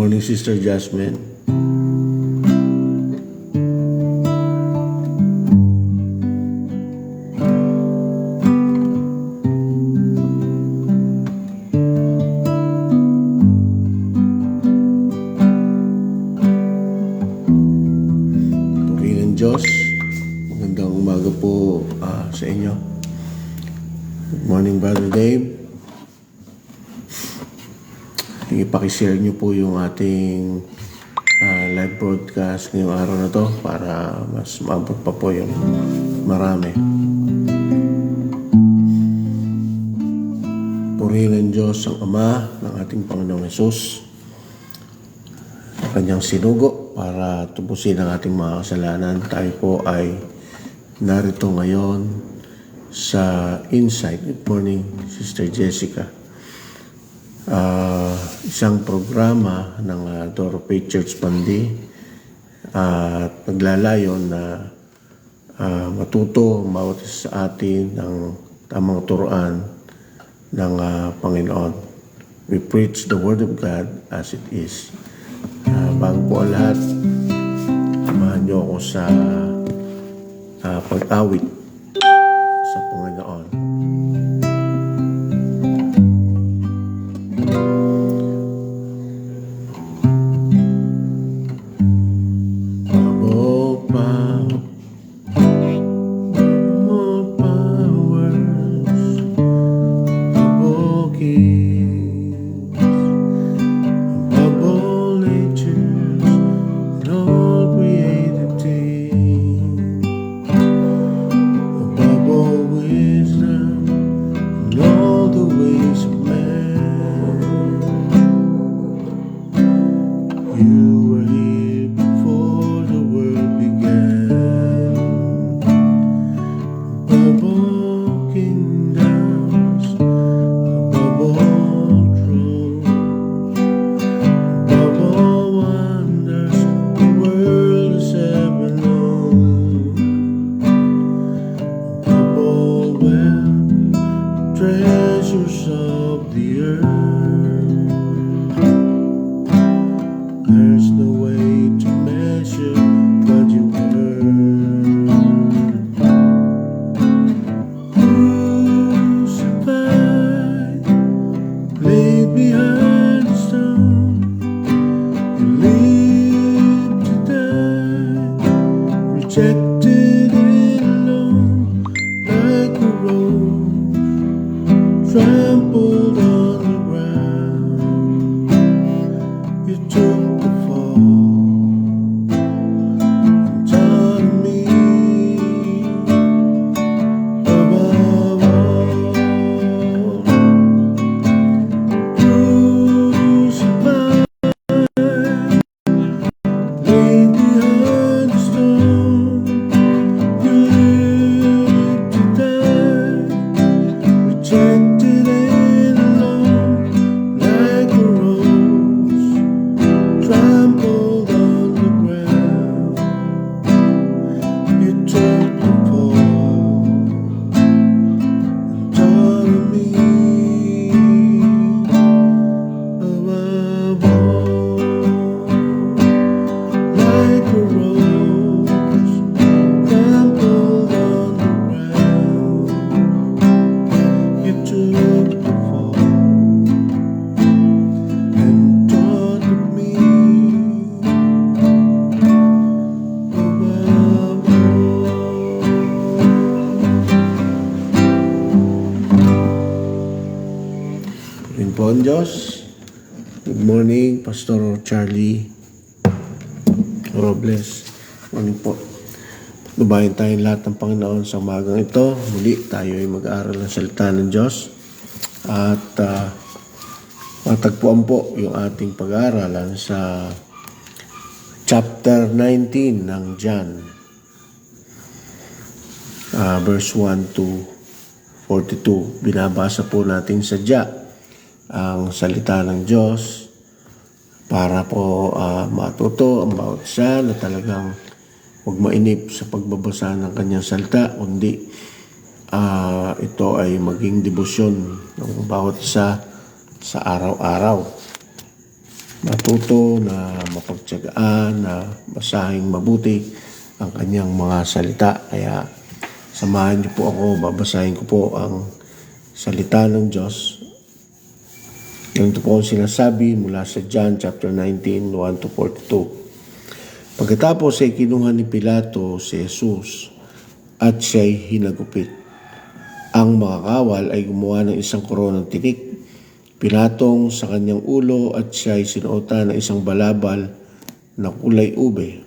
Morning, Sister Jasmine. Purihin ng Diyos. Magandang umaga po sa inyo. Good morning, Brother Dave. Ipakishare nyo po yung ating live broadcast ngayong araw na to para mas maabot pa po yung marami. Purihin ng Diyos ang Ama ng ating Panginoong Hesus sa kanyang sinugo para tubusin ang ating mga kasalanan. Tayo po ay narito ngayon sa Insight. Good morning, Sister Jessica. Isang programa ng Doro Faith Church Pandi at naglalayon na matuto ang bawat isa sa atin ng tamang turuan ng Panginoon. We preach the Word of God as it is. Bago po ang lahat, samahan niyo ako sa pag-awit sa Panginoon. Treasures of the earth, there's no way to measure what you earn. Crucified, laid behind the stone, you lived to die, rejected and alone, like a rose trampled on the ground. You took the fall and taught me above all. Crucified, laid behind the stone, you lived to die, rejected trampled on the ground. You took the fall and taught me above all. Like a rose trampled on the ground, you took the fall and taught me. Rin po ang Diyos. Good morning, Pastor Charlie Robles. Morning po. Dubayin tayong lahat ng Panginoon sa umagang ito. Muli tayo ay mag-aaral ng salita ng Diyos. At matagpuan po yung ating pag-aaralan sa chapter 19 ng John. Verse 1 to 42. Binabasa po natin sadya ang salita ng Diyos para po matuto ang bawat isa na talagang huwag mainip sa pagbabasa ng kanyang salita, kundi ito ay maging debosyon ng bawat isa sa araw-araw. matuto, na mapagtiyagaan, na basahing mabuti ang kanyang mga salita. Kaya samahan niyo po ako, babasahin ko po ang salita ng Diyos. Ganito po ang sinasabi mula sa John chapter 19, 1-42. Pagkatapos ay kinuha ni Pilato si Jesus at siya'y hinagupit. Ang mga kawal ay gumawa ng isang koronang tinik, pinatong sa kanyang ulo at siya'y sinuotan ng isang balabal na kulay ube.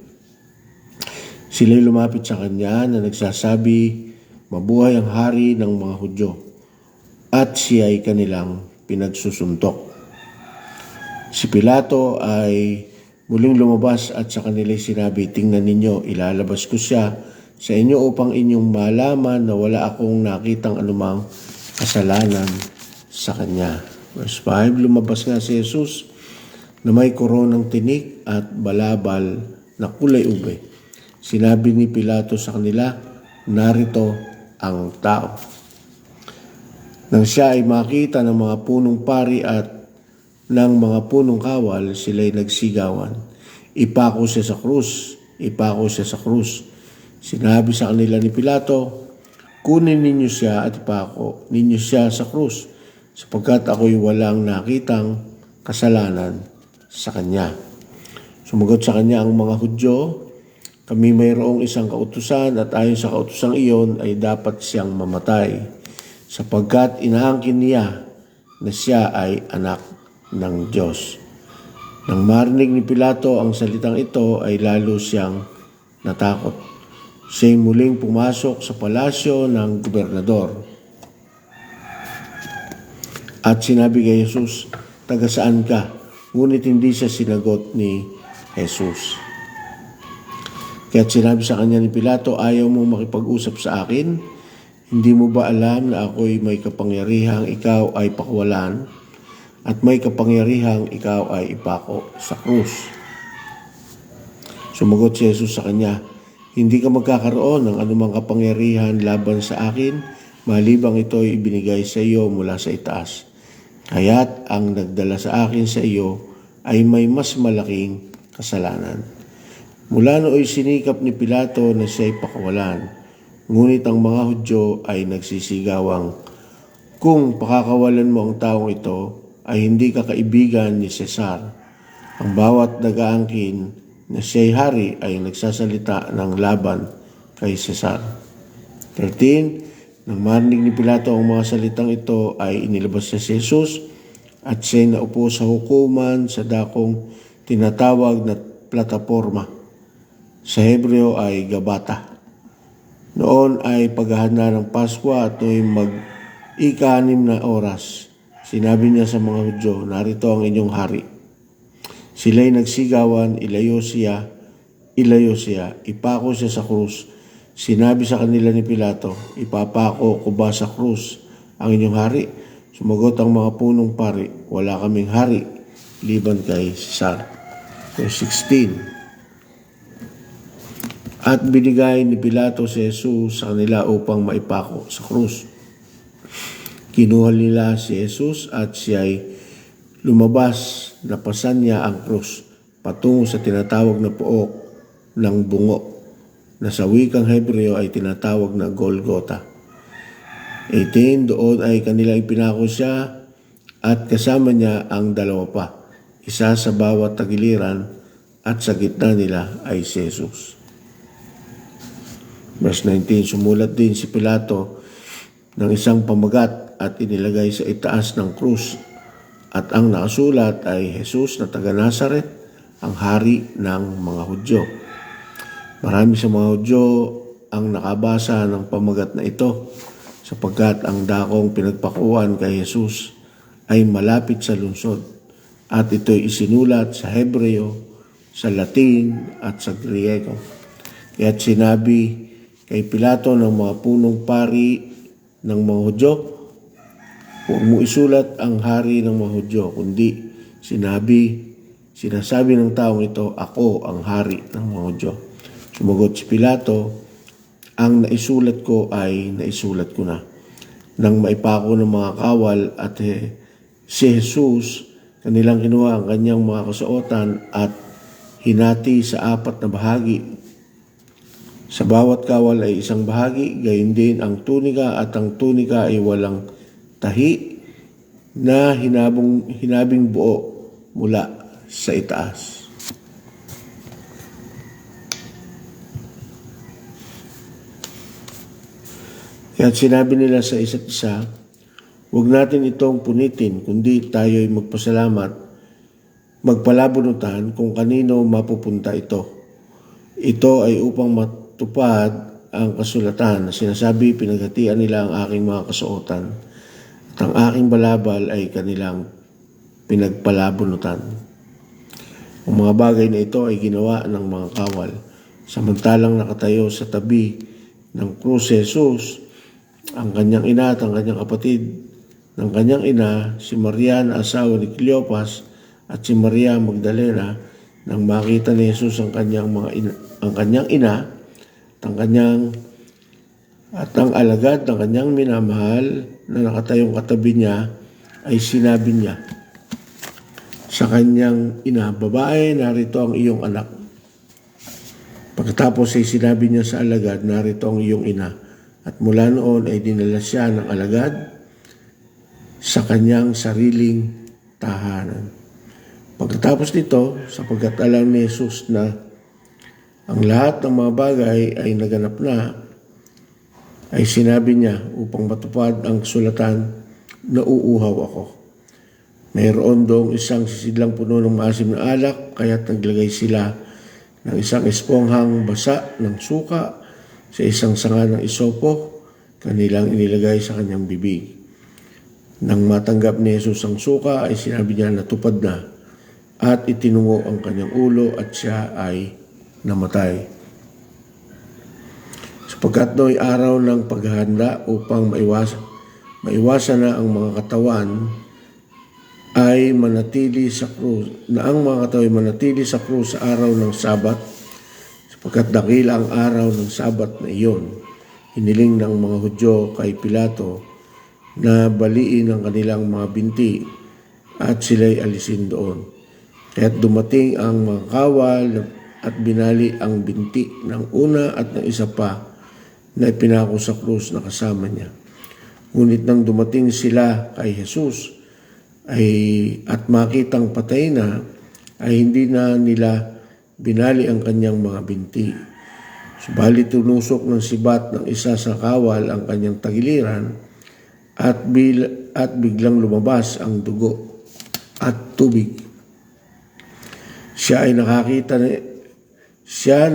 Sila'y lumapit sa kanya na nagsasabi, "Mabuhay ang hari ng mga Hudyo," at siya'y kanilang pinagsusuntok. Si Pilato ay muling lumabas at sa kanila sinabi, "Tingnan ninyo, ilalabas ko siya sa inyo upang inyong malaman na wala akong nakitang anumang kasalanan sa kanya." Verse 5, lumabas nga si Jesus na may koronang tinik at balabal na kulay ube. Sinabi ni Pilato sa kanila, "Narito ang tao." Nang siya ay makita ng mga punong pari at ng mga punong kawal, sila'y nagsigawan, "Ipako siya sa krus! Ipako siya sa krus!" Sinabi sa kanila ni Pilato, "Kunin ninyo siya at ipako ninyo siya sa krus, sapagkat ako'y walang nakitang kasalanan sa kanya." Sumagot sa kanya ang mga Hudyo, "Kami mayroong isang kautusan at ayon sa kautusang iyon ay dapat siyang mamatay, sapagkat inaangkin niya na siya ay anak ng Diyos." Nang marinig ni Pilato ang salitang ito ay lalo siyang natakot. Siya'y muling pumasok sa palasyo ng gobernador. At sinabi kay Jesus, "Taga saan ka?" Ngunit hindi siya sinagot ni Jesus. Kaya't sinabi sa kanya ni Pilato, "Ayaw mo makipag-usap sa akin? Hindi mo ba alam na ako'y may kapangyarihang ikaw ay pakawalan at may kapangyarihang ikaw ay ipako sa krus?" Sumagot si Jesus sa kanya, "Hindi ka magkakaroon ng anumang kapangyarihan laban sa akin, malibang ito ay ibinigay sa iyo mula sa itaas. Kaya't ang nagdala sa akin sa iyo ay may mas malaking kasalanan." Mula nooy sinikap ni Pilato na siya'y pakawalan. Ngunit ang mga Hudyo ay nagsisigawang, "Kung pakakawalan mo ang taong ito, ay hindi ka kaibigan ni Cesar." Ang bawat nag-aangkin na siya'y hari ay nagsasalita ng laban kay Cesar. 13. Nang marinig ni Pilato ang mga salitang ito ay inilabas niya si Jesus at siya'y naupo sa hukuman sa dakong tinatawag na plataporma. Sa Hebreo ay Gabata. Noon ay paghahanda ng Pasko at no'y mag-ika-6 na oras. Sinabi niya sa mga Hudyo, "Narito ang inyong hari." Sila'y nagsigawan, ilayo siya, ipako siya sa krus." Sinabi sa kanila ni Pilato, "Ipapako ko ba sa krus ang inyong hari?" Sumagot ang mga punong pari, "Wala kaming hari liban kay Cesar." Verse 16. At binigay ni Pilato si Jesus sa kanila upang maipako sa krus. Kinuha nila si Jesus at siya'y lumabas, napasan niya ang krus patungo sa tinatawag na pook ng bungo, na sa wikang Hebreo ay tinatawag na Golgota. 18. Doon ay kanilang ipinako siya at kasama niya ang dalawa pa, isa sa bawat tagiliran, at sa gitna nila ay si Jesus. Verse 19, sumulat din si Pilato ng isang pamagat at inilagay sa itaas ng krus. At ang nakasulat ay Jesus na taga Nazaret, ang hari ng mga Hudyo. Marami sa mga Hudyo ang nakabasa ng pamagat na ito, sapagkat ang dakong pinagpakuan kay Jesus ay malapit sa lungsod. At ito'y isinulat sa Hebreo, sa Latin at sa Griego. Kaya't sinabi kay Pilato ng mga punong pari ng mga Hudyo, "Huwag mo isulat ang hari ng mga Hudyo, kundi sinasabi ng taong ito, ako ang hari ng mga Hudyo." Sumagot si Pilato, "Ang naisulat ko ay naisulat ko na." Nang maipako ng mga kawal at si Jesus Kanilang kinuha ang kanyang mga kasuotan at hinati sa 4 na bahagi. Sa bawat kawal ay isang bahagi, gayon din ang tunika, at ang tunika ay walang tahi na hinabing buo mula sa itaas. Kaya sinabi nila sa isa't isa, huwag natin itong punitin, kundi tayo'y magpasalamat, magpalabunutan kung kanino mapupunta ito. Ito ay upang matupad ang kasulatan na sinasabi, pinaghatian nila ang aking mga kasuotan at ang aking balabal ay kanilang pinagpalabunutan. Ang mga bagay na ito ay ginawa ng mga kawal. Samantalang nakatayo sa tabi ng krus si Jesus, ang kanyang ina at ang kanyang kapatid ng kanyang ina, si Maria na asawa ni Cleopas at si Maria Magdalena, nang makita ni Jesus ang kanyang ina at ang alagad ng kanyang minamahal na nakatayong katabi niya, ay sinabi niya sa kanyang ina, babae, narito ang iyong anak. Pagkatapos ay sinabi niya sa alagad, narito ang iyong ina. At mula noon ay dinala siya ng alagad sa kanyang sariling tahanan. Pagkatapos nito, sapagkat alam ni Jesus na ang lahat ng mga bagay ay naganap na, ay sinabi niya upang matupad ang sulatan na uuhaw ako. Mayroon doong isang sisidlang puno ng maasim na alak, kaya't naglagay sila ng isang esponghang basa ng suka sa isang sanga ng isopo, kanilang inilagay sa kanyang bibig. Nang matanggap ni Jesus ang suka, ay sinabi niya, natupad na, at itinungo ang kanyang ulo at siya ay namatay. Sapagkat nooy araw ng paghahanda upang maiwasan na ang mga katawan ay manatili sa krus, sa araw ng Sabat, sapagkat dakila ang araw ng Sabat na iyon. Hiniling ng mga Hudyo kay Pilato na baliin ang kanilang mga binti at sila'y alisin doon. Kaya't dumating ang mga kawal at binali ang binti ng una at ng isa pa na ipinako sa krus na kasama niya. Ngunit nang dumating sila kay Jesus at makitang patay na, ay hindi na nila binali ang kanyang mga binti. Subalit tunusok ng sibat ng isa sa kawal ang kanyang tagiliran at biglang lumabas ang dugo at tubig. Siya na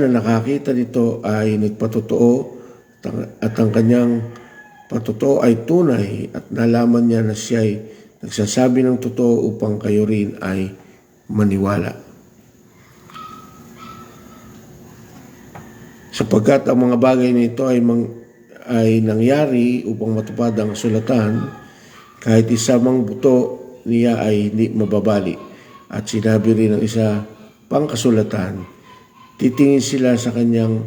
nakakita nito ay nagpatotoo at ang kanyang patotoo ay tunay at nalaman niya na siya ay nagsasabi ng totoo upang kayo rin ay maniwala. Sapagkat ang mga bagay na ito ay nangyari upang matupad ang sulatan, kahit isa mang buto niya ay hindi mababali. At sinabi rin ng isa pang kasulatan, titingin sila sa kanilang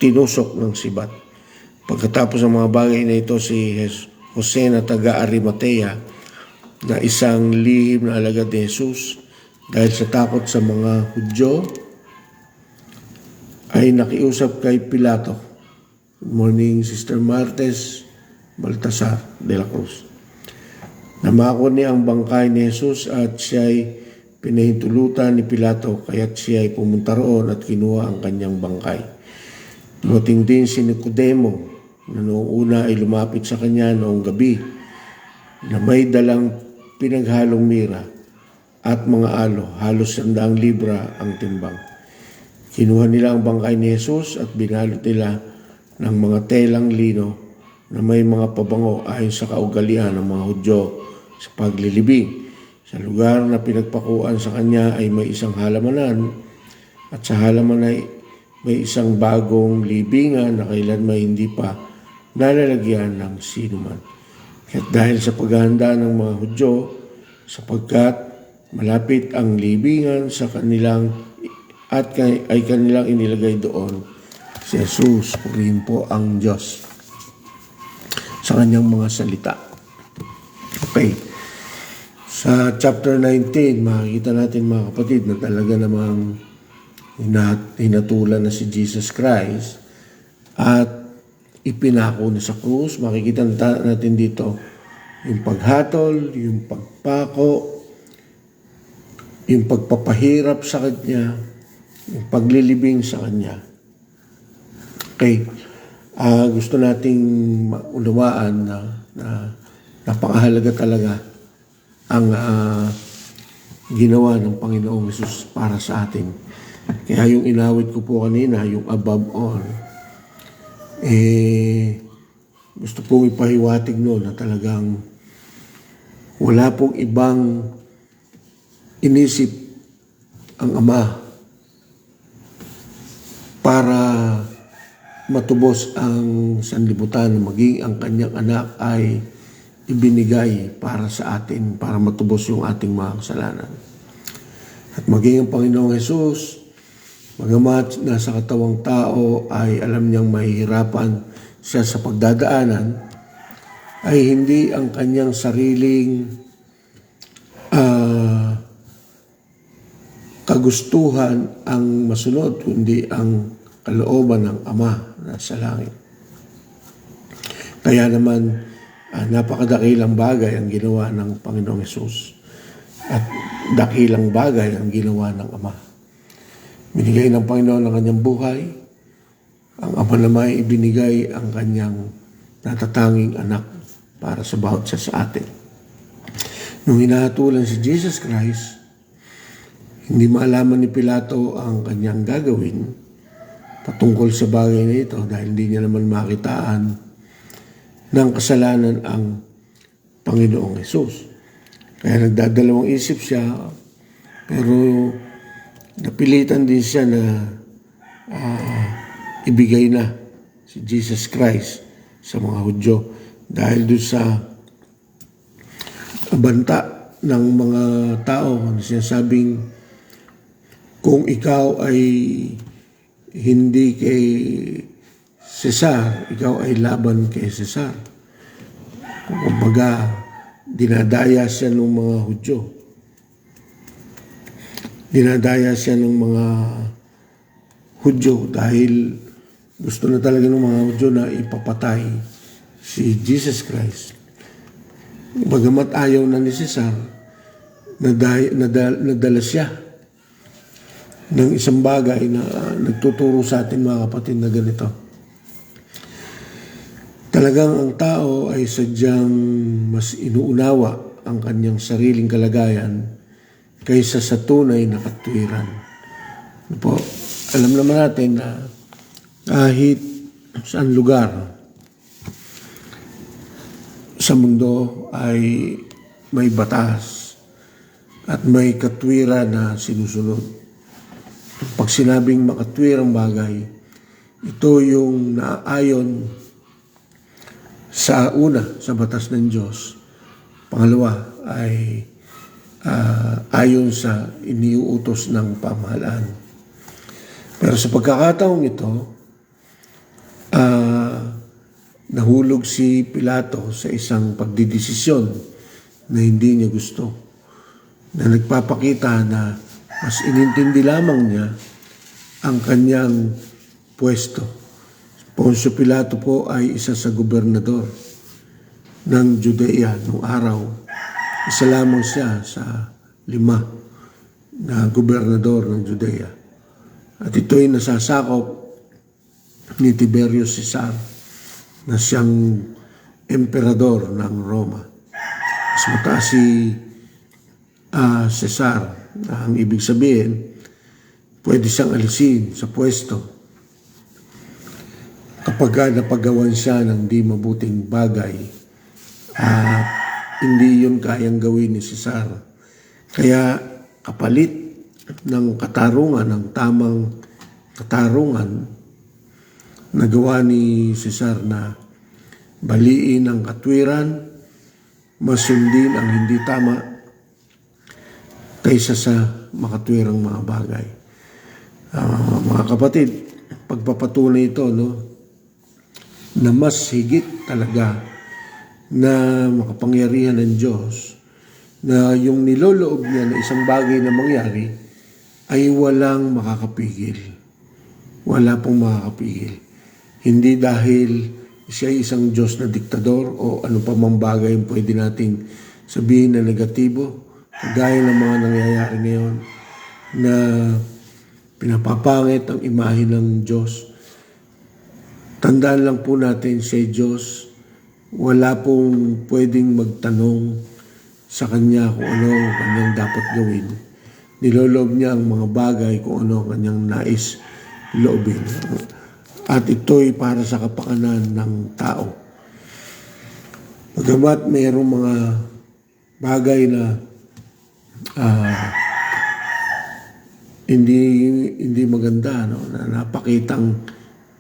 tinusok ng sibat. Pagkatapos ng mga bagay na ito, si Jose na taga Arimatea, na isang lihim na alagad ni Jesus, dahil sa takot sa mga Hudyo, ay nakiusap kay Pilato. Good morning, Sister Martes Baltasar de la Cruz. Namako niya ang bangkay ni Jesus at siya ay pinahintulutan ni Pilato, kaya't siya ay pumunta roon at kinuha ang kanyang bangkay. Dumating din si Nicodemo na noong una ay lumapit sa kanya noong gabi na may dalang pinaghalong mira at mga alo, halos 100 libra ang timbang. Kinuha nila ang bangkay ni Jesus at binalot nila ng mga telang lino na may mga pabango ayon sa kaugalian ng mga Hudyo sa paglilibing. Sa lugar na pinagpakuan sa kanya ay may isang halamanan at sa halaman ay may isang bagong libingan na kailanman hindi pa nalalagyan ng sinuman. Kaya't dahil sa paghahanda ng mga Hudyo, sapagkat malapit ang libingan sa kanilang ay kanilang inilagay doon si Jesus, purihin po ang Diyos sa kanyang mga salita. Okay. Sa chapter 19, makikita natin mga kapatid na talaga namang hinatulan na si Jesus Christ at ipinako na sa krus. Makikita natin dito yung paghatol, yung pagpako, yung pagpapahirap sa Kanya, yung paglilibing sa Kanya. Okay. Gusto nating maunawaan na napakahalaga talaga ang ginawa ng Panginoong Hesus para sa atin. Kaya yung inawit ko po kanina, yung above all, gusto pong ipahiwatig na talagang wala pong ibang inisip ang Ama para matubos ang sanlibutan, maging ang kanyang anak ay ibinigay para sa atin, para matubos yung ating mga kasalanan. At maging ang Panginoong Hesus, bagamat nasa katawang tao ay alam niyang mahihirapan siya sa pagdadaanan, ay hindi ang kanyang sariling kagustuhan ang masunod, kundi ang kalooban ng Ama na sa langit. Kaya naman, napakadakilang bagay ang ginawa ng Panginoong Hesus at dakilang bagay ang ginawa ng Ama. Binigay ng Panginoon ang kanyang buhay, ang Ama naman ay ibinigay ang kanyang natatanging anak para sa bawat isa sa atin. Nung hinahatulan si Jesus Christ, hindi maalaman ni Pilato ang kanyang gagawin patungkol sa bagay na ito dahil hindi niya naman makitaan ng kasalanan ang Panginoong Hesus. Kaya nagdadalawang isip siya, pero napilitan din siya na ibigay na si Jesus Christ sa mga Hudyo dahil doon sa banta ng mga tao na sinasabing kung ikaw ay hindi kay Cesar, ikaw ay laban kay Cesar. Kumbaga, dinadaya siya ng mga Hudyo. Dinadaya siya ng mga Hudyo dahil gusto na talaga ng mga Hudyo na ipapatay si Jesus Christ. Bagamat ayaw na ni Cesar, nadala siya ng isang bagay na nagtuturo sa atin mga kapatid na ganito. Talagang ang tao ay sadyang mas inuunawa ang kanyang sariling kalagayan kaysa sa tunay na katwiran. Po, alam naman natin na kahit saan lugar sa mundo ay may batas at may katwiran na sinusunod. Pag sinabing makatwirang bagay, ito yung naayon sa una, sa batas ng Diyos. Pangalawa ay ayon sa iniuutos ng pamahalaan. Pero sa pagkakataong ito, nahulog si Pilato sa isang pagdidesisyon na hindi niya gusto, na nagpapakita na mas inintindi lamang niya ang kanyang pwesto. Poncio Pilato po ay isa sa gobernador ng Judea noong araw. Isa lamang siya sa 5 na gobernador ng Judea. At ito'y nasasakop ni Tiberius Cesar na siyang emperador ng Roma. Mas mataas si Cesar, na ang ibig sabihin, pwede siyang alisin sa pwesto kapag napagawan siya ng di mabuting bagay at hindi yun kayang gawin ni Cesar. Kaya kapalit ng katarungan, ng tamang katarungan, nagawa ni Cesar na baliin ang katwiran, masundin ang hindi tama kaysa sa makatwirang mga bagay. Mga kapatid, pagpapatunay ito, na mas higit talaga na makapangyarihan ng Diyos na yung niloloob niya na isang bagay na mangyari ay walang makakapigil. Wala pong makakapigil. Hindi dahil siya ay isang Diyos na diktador o ano pa mang bagay yung pwede nating sabihin na negatibo, kagaya ng mga nangyayari ngayon na pinapapangit ang imahe ng Diyos. Tandaan lang po natin si Diyos, wala pong pwedeng magtanong sa Kanya kung ano ang Kanyang dapat gawin. Niloloob niya ang mga bagay kung ano ang Kanyang nais loobin. At ito'y para sa kapakanan ng tao. Bagamat mayroong mga bagay na hindi maganda, no? Na napakitang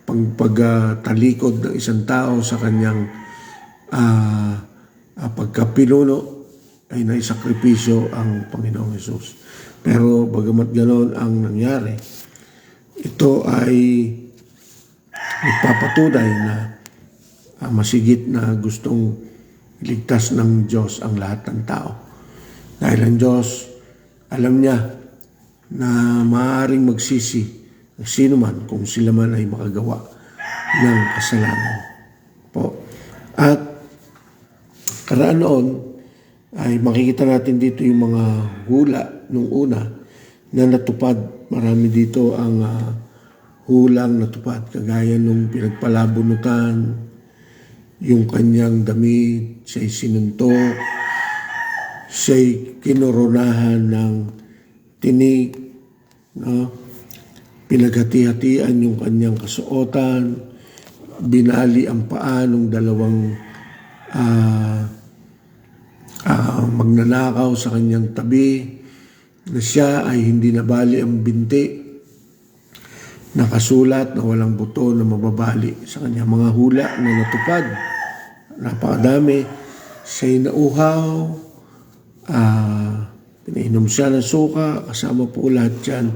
pagtalikod ng isang tao sa kanyang pagkapinuno ay naisakripisyo ang Panginoong Hesus. Pero bagamat ganoon ang nangyari, ito ay nagpapatunay na masigit na gustong iligtas ng Diyos ang lahat ng tao. Dahil ang Diyos, alam niya na maaaring magsisi ang sino man kung sila man ay makagawa ng kasalanan. Po. At karaan noon ay makikita natin dito yung mga hula nung una na natupad. Marami dito ang hulang natupad, kagaya nung pinagpalabunutan, yung kanyang damit, siya'y sinuntok, siya'y kinoronahan ng tinig, no? Pinaghati-hatian yung kanyang kasuotan, binali ang paa ng dalawang magnanakaw sa kanyang tabi, na siya ay hindi nabali ang binti, nakasulat na walang buto na mababali sa kanyang mga hula na natupad. Napakadami. Siya'y nauhaw, pinainom siya ng suka, kasama po lahat yan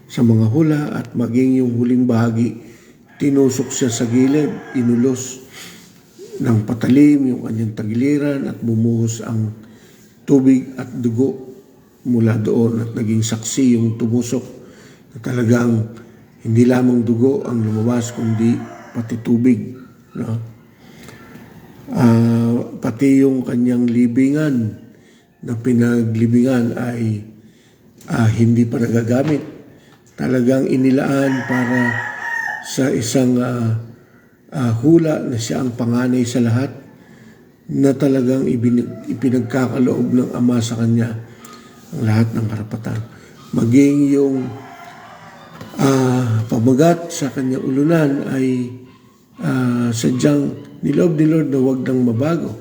sa mga hula, at maging yung huling bahagi, tinusok siya sa gilid, inulos ng patalim yung kanyang tagiliran at bumuhos ang tubig at dugo mula doon, at naging saksi yung tumusok na talagang hindi lamang dugo ang lumabas kundi pati tubig, no? Pati yung kanyang libingan na pinaglibingan ay hindi pa nagagamit. Talagang inilaan para sa isang hula na siya ang panganay sa lahat, na talagang ipinagkakaloob ng Ama sa kanya ang lahat ng karapatan. Maging yung pamagat sa kanyang ulunan ay sadyang niloob ni Lord na huwag nang mabago.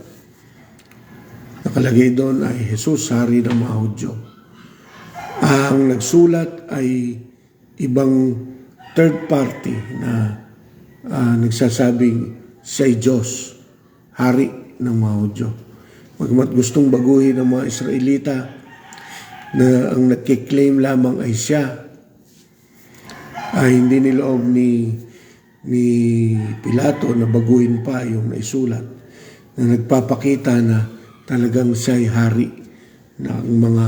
Nakalagay doon ay Jesus, Hari ng mga Hudyo. Ang nagsulat ay ibang third party na nagsasabing siya'y Diyos, Hari ng mga Hudyo. Bagamat gustong baguhin ng mga Israelita na ang nagkiklaim lamang ay siya, ay hindi niloob ni Pilato na baguhin pa yung naisulat na nagpapakita na talagang siya'y hari ng mga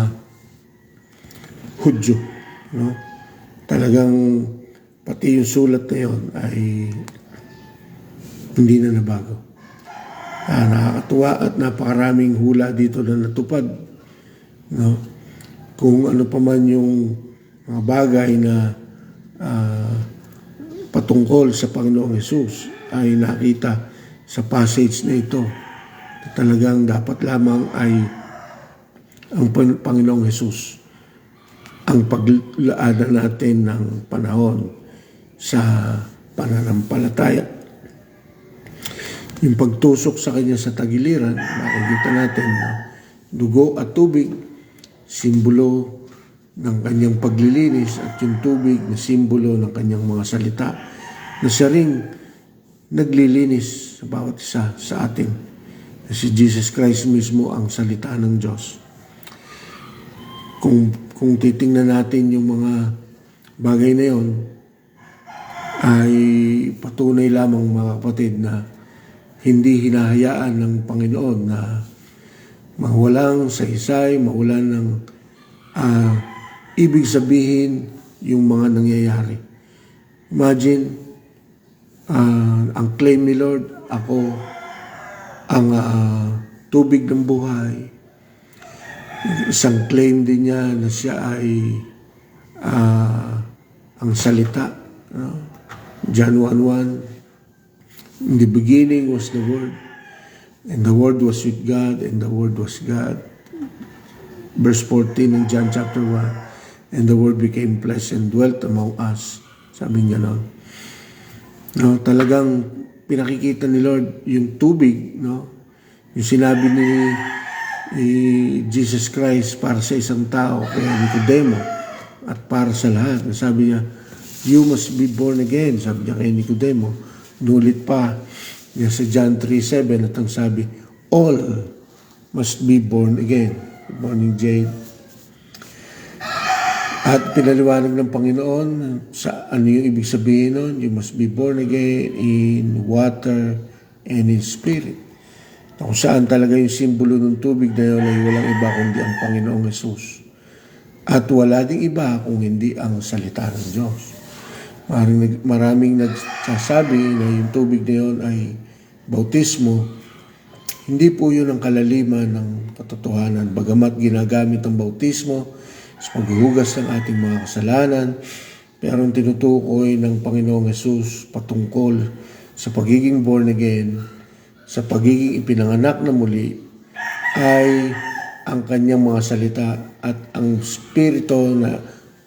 Hudyo, no? Talagang pati yung sulat na yun ay hindi na nabago. Nakakatuwa at napakaraming hula dito na natupad, no? Kung ano pa man yung mga bagay na patungkol sa Panginoong Hesus ay nakita sa passage na ito, na talagang dapat lamang ay ang Panginoong Hesus ang paglaanan natin ng panahon sa pananampalataya. Yung pagtusok sa kanya sa tagiliran, makikita natin na dugo at tubig, simbolo ng kanyang paglilinis, at yung tubig na simbolo ng kanyang mga salita na siya ring naglilinis sa bawat isa sa atin. Na si Jesus Christ mismo ang salita ng Diyos. Kung titingnan natin yung mga bagay na yon, ay patunay lamang mga kapatid na hindi hinahayaan ng Panginoon na mawalang saysay, maulan ng ibig sabihin yung mga nangyayari. Imagine, ang claim ni Lord, ako ang tubig ng buhay. Isang claim din niya na siya ay ang salita. John 1:1, in the beginning was the Word, and the Word was with God, and the Word was God. Verse 14 in John chapter 1, and the Word became flesh and dwelt among us. Sabi niya noon. Talagang pinakikita ni Lord yung tubig, yung sinabi ni Jesus Christ para sa isang tao, kaya Nicodemo, at para sa lahat. Sabi niya, you must be born again. Sabi niya kay Nicodemo. Nulit pa niya sa John 3:7 at ang sabi, all must be born again. Good morning, Jade. At pinaliwanag ng Panginoon sa ano yung ibig sabihin nun. You must be born again in water and in spirit. Kung saan talaga yung simbolo ng tubig na yun ay walang iba kundi ang Panginoong Hesus. At wala ding iba kung hindi ang salita ng Diyos. Maraming nagsasabi na yung tubig na yun ay bautismo. Hindi po yun ang kalaliman ng katotohanan. Bagamat ginagamit ang bautismo sa paghuhugas ng ating mga kasalanan, pero ang tinutukoy ng Panginoong Hesus patungkol sa pagiging born again, sa pagiging ipinanganak na muli, ay ang kanyang mga salita at ang spirito na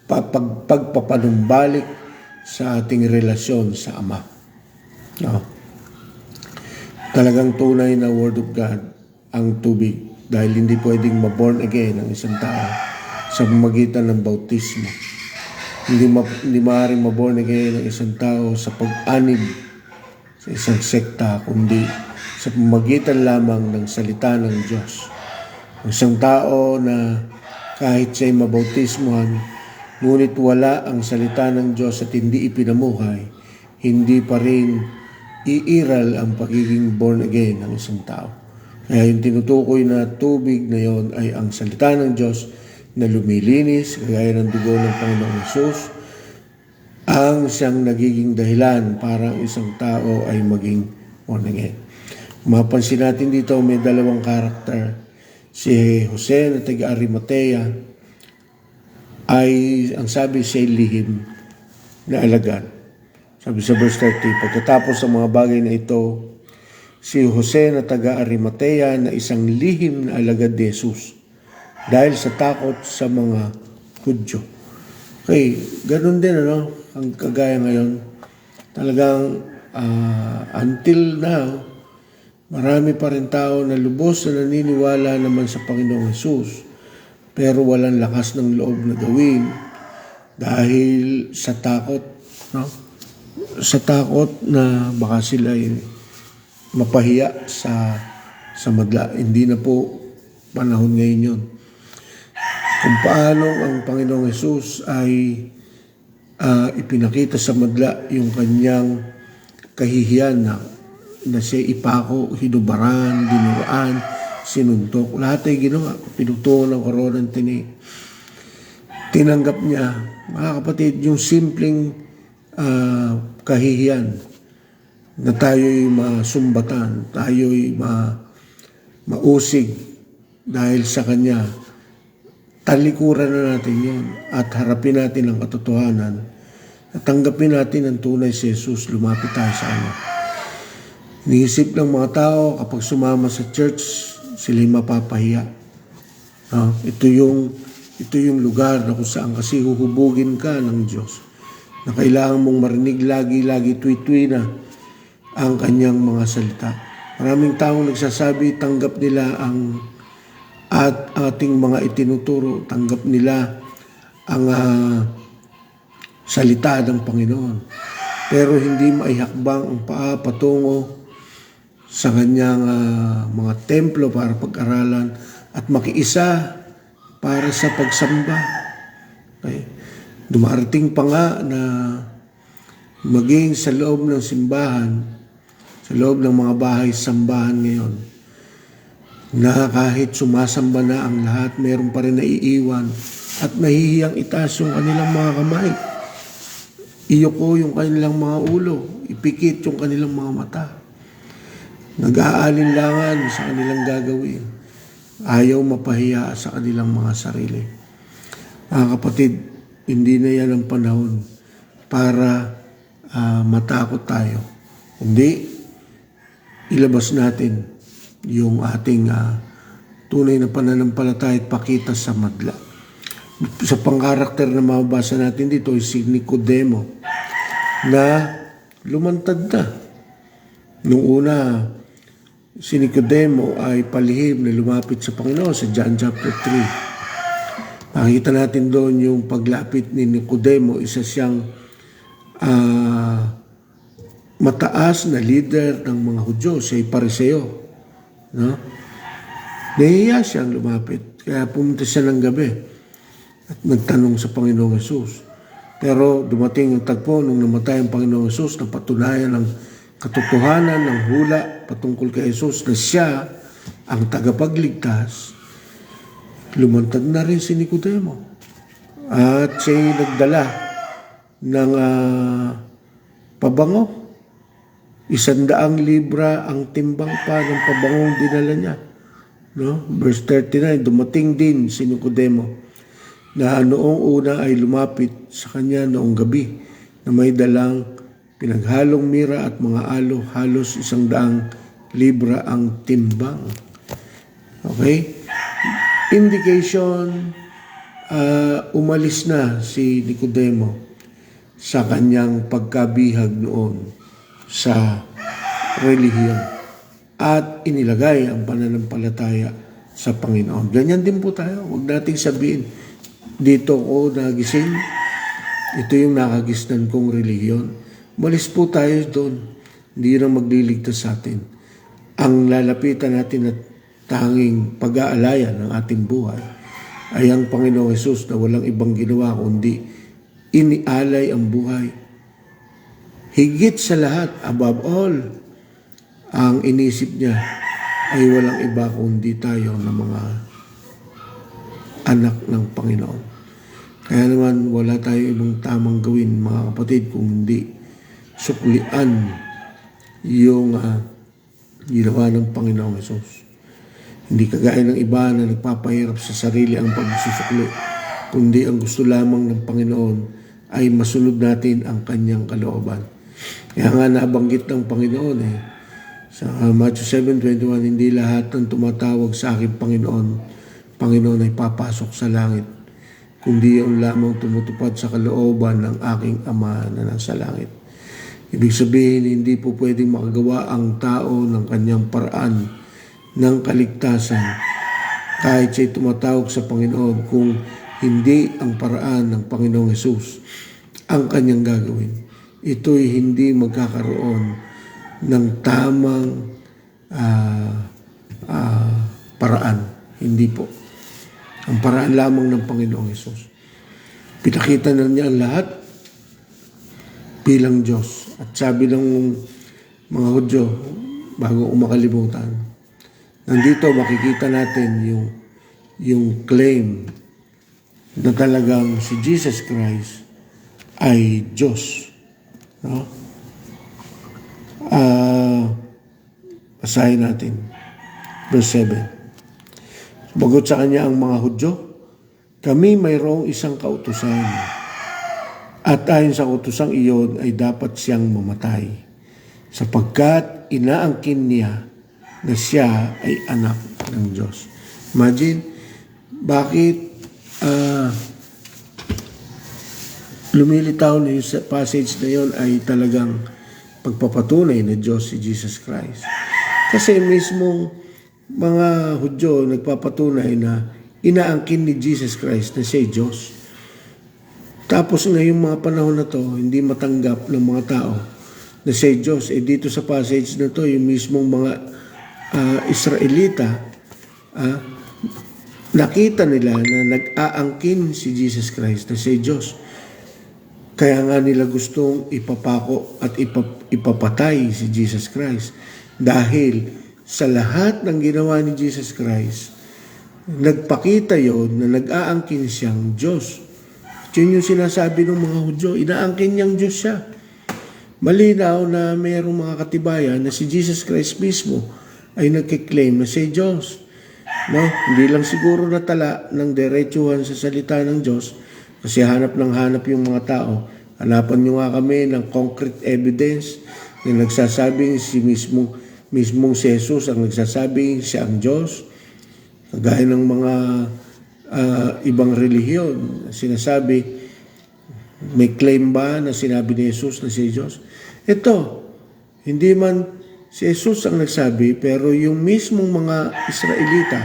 pagpapanumbalik sa ating relasyon sa Ama. Talagang tunay na Word of God ang tubig dahil hindi pwedeng ma-born again ang isang tao sa pamamagitan ng bautismo. Hindi maaaring ma-born again ang isang tao sa pag-anib sa isang sekta, kundi sa pamamagitan lamang ng salita ng Diyos. Ang isang tao na kahit siya'y mabautismohan, ngunit wala ang salita ng Diyos at hindi ipinamuhay, hindi pa rin iiral ang pagiging born again ng isang tao. Kaya yung tinutukoy na tubig na yon ay ang salita ng Diyos na lumilinis, kagaya ng dugo ng Panginoong Hesus, ang siyang nagiging dahilan para ang isang tao ay maging born again. Mapansin natin dito may dalawang karakter. Si Jose na taga Arimatea ay, ang sabi siya lihim na alagad. Sabi sa verse 30, pagkatapos ng mga bagay na ito, si Jose na taga Arimatea na isang lihim na alagad ni Jesus dahil sa takot sa mga Hudyo. Okay, ganun din ang kagaya ngayon. Talagang until now, marami pa rin tao na lubos na naniniwala naman sa Panginoong Hesus, pero walang lakas ng loob na gawin dahil sa takot, sa takot na baka sila ay mapahiya sa madla. Hindi na po panahon ngayon yun. Kung paano ang Panginoong Hesus ay ipinakita sa madla yung kanyang kahihiyan na siya ipako, hinubaran, dinuraan, sinuntok. Lahat ay ginawa. Pinutungan ng koronang tinik. Tinanggap niya. Mga kapatid, yung simpleng kahihiyan na tayo'y masumbatan, tayo'y mausig dahil sa kanya, talikuran na natin yun at harapin natin ang katotohanan at tanggapin natin ang tunay si Jesus, lumapit tayo sa Kanya. Iniisip ng mga tao kapag sumama sa church, sila'y mapapahiya. Ito yung lugar na kung saan kasi huhubugin ka ng Diyos, na kailangan mong marinig lagi tuwi-tuwi na ang kanyang mga salita. Maraming taong nagsasabi, tanggap nila at ating mga itinuturo, tanggap nila ang salita ng Panginoon. Pero hindi maihakbang ang paa patungo sa kanyang mga templo para pag-aralan at makiisa para sa pagsamba. Okay? Dumarating pa nga na maging sa loob ng simbahan, sa loob ng mga bahay sambahan ngayon, na kahit sumasamba na ang lahat, meron pa rin naiiwan at nahihiyang itaas yung kanilang mga kamay. Iyuko yung kanilang mga ulo, ipikit yung kanilang mga mata. Nag-aalinlangan sa kanilang gagawin. Ayaw mapahiya sa kanilang mga sarili. Mga kapatid, hindi na yan ang panahon para matakot tayo. Hindi, ilabas natin yung ating tunay na pananampalataya at pakita sa madla. Sa pangkarakter na mababasa natin dito ay si Nicodemo na lumantad na. Nung una, si Nicodemo ay palihim na lumapit sa Panginoon sa John chapter 3. Makikita natin doon yung paglapit ni Nicodemo, isa siyang mataas na leader ng mga Hudyo, siya'y Pariseo. No? Nahiya siyang lumapit, kaya pumunta siya ng gabi at nagtanong sa Panginoong Hesus. Pero dumating ang tagpo nung namatay ang Panginoong Hesus na patunayan ang katotohanan ng hula patungkol kay Hesus na siya ang tagapagligtas. Lumantad na rin si Nicodemo at siya'y nagdala ng pabango. 100 libra ang timbang pa ng pabangong dinala niya. No? Verse 39, dumating din si Nicodemo na noong una ay lumapit sa kanya noong gabi na may dalang pinaghalong mira at mga alo, halos 100 libra ang timbang. Okay? Indication, umalis na si Nicodemo sa kanyang pagkabihag noon sa relihiyon at inilagay ang pananampalataya sa Panginoon. Ganyan din po tayo. Huwag nating sabihin, dito ko nagising, ito yung nakagisnan kong relihiyon. Malis po tayo doon. Hindi na magliligtas sa atin. Ang lalapitan natin at tanging pag-aalaya ng ating buhay ay ang Panginoong Hesus na walang ibang ginawa kundi inialay ang buhay. Higit sa lahat, above all, ang inisip niya ay walang iba kundi tayo na mga anak ng Panginoon. Kaya naman wala tayo ibang tamang gawin, mga kapatid, kung hindi suklian yung ginawa ng Panginoong Hesus. Hindi kagaya ng iba na nagpapahirap sa sarili ang pagsusukli, kundi ang gusto lamang ng Panginoon ay masunod natin ang kanyang kalooban. Kaya nga nabanggit ng Panginoon sa Matthew 7:21, hindi lahat ng tumatawag sa akin Panginoon ay papasok sa langit, kundi yung lamang tumutupad sa kalooban ng aking Ama na nasa langit. Ibig sabihin, hindi po pwedeng makagawa ang tao ng kanyang paraan ng kaligtasan kahit siya'y tumatawag sa Panginoon kung hindi ang paraan ng Panginoong Hesus ang kanyang gagawin. Ito'y hindi magkakaroon ng tamang paraan. Hindi po. Ang paraan lamang ng Panginoong Hesus. Pinakita na niya ang lahat bilang Diyos. At sabi ng mga Hudyo, bago makalimutan, nandito makikita natin yung claim na talagang si Jesus Christ ay Diyos. No? Basahin natin. Verse 7. Bagot sa kanya ang mga Hudyo, kami mayroong isang kautusan. At ayon sa kautusang iyon ay dapat siyang mamatay, sapagkat inaangkin niya na siya ay anak ng Diyos. Imagine, bakit lumilitaw na yung passage na yun ay talagang pagpapatunay na Diyos si Jesus Christ. Kasi mismong mga Hudyo nagpapatunay na inaangkin ni Jesus Christ na siya ay Diyos. Tapos ngayong mga panahon na to, hindi matanggap ng mga tao na siya ay Diyos. Dito sa passage na to, yung mismong mga Israelita, nakita nila na nag-aangkin si Jesus Christ na siya ay Diyos. Kaya nga nila gustong ipapako at ipapatay si Jesus Christ dahil sa lahat ng ginawa ni Jesus Christ, nagpakita yon na nag-aangkin siyang Diyos. At yun yung sinasabi ng mga Hudyo, inaangkin niyang Diyos siya. Malinaw na mayroong mga katibayan na si Jesus Christ mismo ay nagkiklaim na siya Diyos. No? Hindi lang siguro natala ng diretsuhan sa salita ng Diyos kasi hanap yung mga tao. Hanapan nyo nga kami ng concrete evidence na nagsasabing mismong si Jesus ang nagsasabing siya ang Diyos. Kagaya ng mga ibang relihiyon, sinasabi, may claim ba na sinabi ni Jesus na si Diyos? Ito, hindi man si Jesus ang nagsabi, pero yung mismong mga Israelita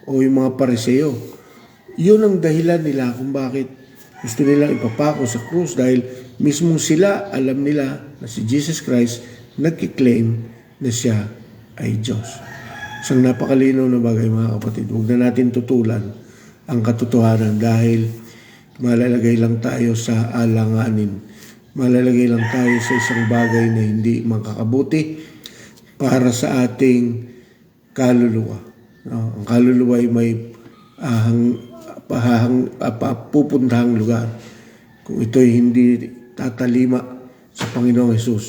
o yung mga Pariseo, yun ang dahilan nila kung bakit gusto nilang ipapako sa krus dahil mismong sila, alam nila na si Jesus Christ nagkiklaim na siya ay Diyos. Isang napakalinaw na bagay mga kapatid. Huwag na natin tutulan ang katotohanan dahil malalagay lang tayo sa alanganin. Malalagay lang tayo sa isang bagay na hindi makakabuti para sa ating kaluluwa. Ang kaluluwa ay may pupuntahang lugar. Kung ito'y hindi tatalima sa Panginoong Hesus,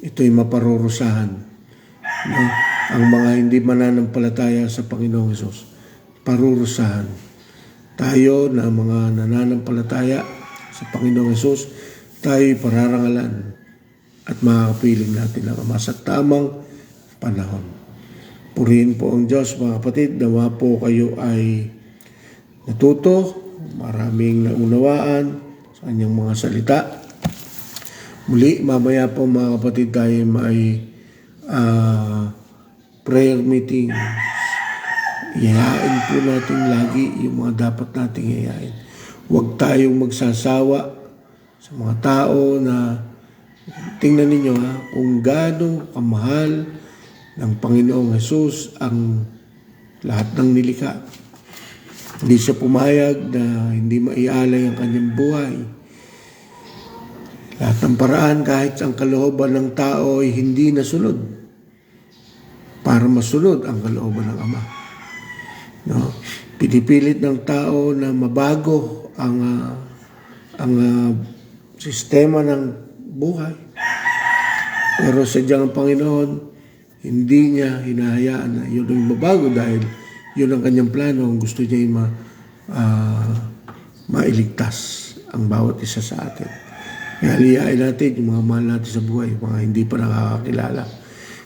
ito'y maparurusahan. Ang mga hindi mananampalataya sa Panginoong Hesus, parurusahan. Tayo na mga nananampalataya sa Panginoong Hesus, tayo'y pararangalan at makakapiling natin ang Ama sa tamang panahon. Purihin po ang Diyos mga kapatid, nawa po kayo ay natuto, maraming naunawaan sa kanyang mga salita. Muli, mamaya po mga kapatid tayo may prayer meeting. Iyayain po natin lagi yung mga dapat nating iyayain. Huwag tayong magsasawa sa mga tao na tingnan ninyo kung gaano kamahal ng Panginoong Hesus ang lahat ng nilikha. Hindi siya pumayag na hindi maialay ang kanyang buhay. Lahat ng paraan kahit ang kalooban ng tao ay hindi nasunod para masunod ang kalooban ng Ama. No? Pinipilit ng tao na mabago ang sistema ng buhay. Pero sadyang ang Panginoon, hindi niya hinahayaan na yun ang mabago dahil yun ang kanyang plano. Ang gusto niya ay mailigtas ang bawat isa sa atin. Kaya liyain natin yung mga mahal natin sa buhay, mga hindi pa nakakakilala.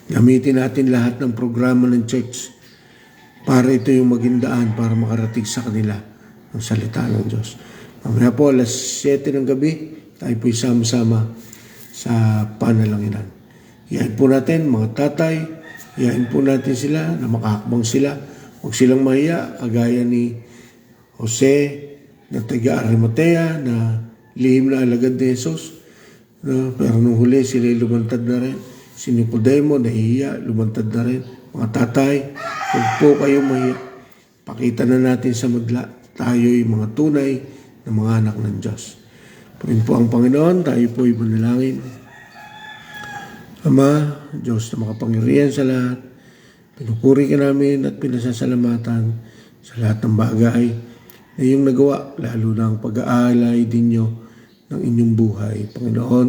Gamitin natin lahat ng programa ng church para ito yung maging daan para makarating sa kanila ang salita ng Diyos. Mamaya po, alas 7 ng gabi, tayo po sama-sama sa panalanginan. Iyain po natin, mga tatay, iyain po natin sila na makahakbang sila. Huwag silang mahiya, kagaya ni Jose na taga Arimatea na lihim na alagad ni Jesus. No? Pero nung huli, sila lumantad na rin. Si Nicodemo, nahihiya, lumantad na rin. Mga tatay, huwag po kayong mahiya. Pakita na natin sa madla, tayo'y mga tunay na mga anak ng Diyos. Purihin po ang Panginoon, tayo po'y manalangin. Ama, Diyos na makapangyarihan sa lahat, pinupuri ka namin at pinasasalamatan sa lahat ng bagay na iyong nagawa, lalo na ang pag-aalay dinyo ng inyong buhay. Panginoon,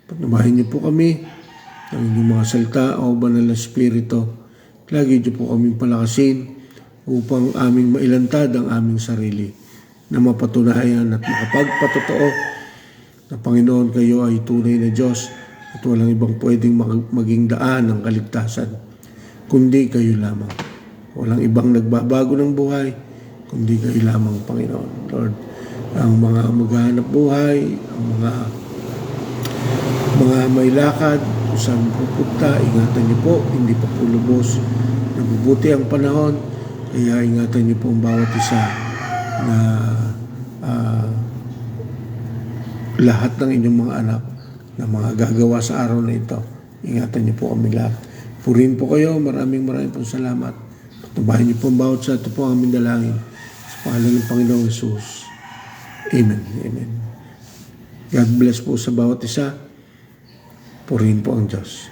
pagnabahin niyo po kami ng inyong mga salita o banal na Espiritu. Lagi niyo po kaming palakasin upang aming mailantad ang aming sarili na mapatunayan at makapagpatotoo na Panginoon kayo ay tunay na Diyos at walang ibang pwedeng maging daan ng kaligtasan kundi kayo lamang. Walang ibang nagbabago ng buhay kundi kayo lamang, Panginoon. Lord, ang mga maghahanap buhay, ang mga may lakad, saan pupunta, ingatan niyo po, hindi pa po lubos. Nabubuti ang panahon, kaya ingatan niyo po ang bawat isa na lahat ng inyong mga anak na mga gagawa sa araw na ito. Ingatan niyo po kami lahat. Purihin po kayo, maraming pong salamat. Patubahin niyo po ang bawat sa ito po ang aming dalangin. Sa pangalan ng Panginoong Hesus. Amen. Amen. God bless po sa bawat isa. Purihin po ang Diyos.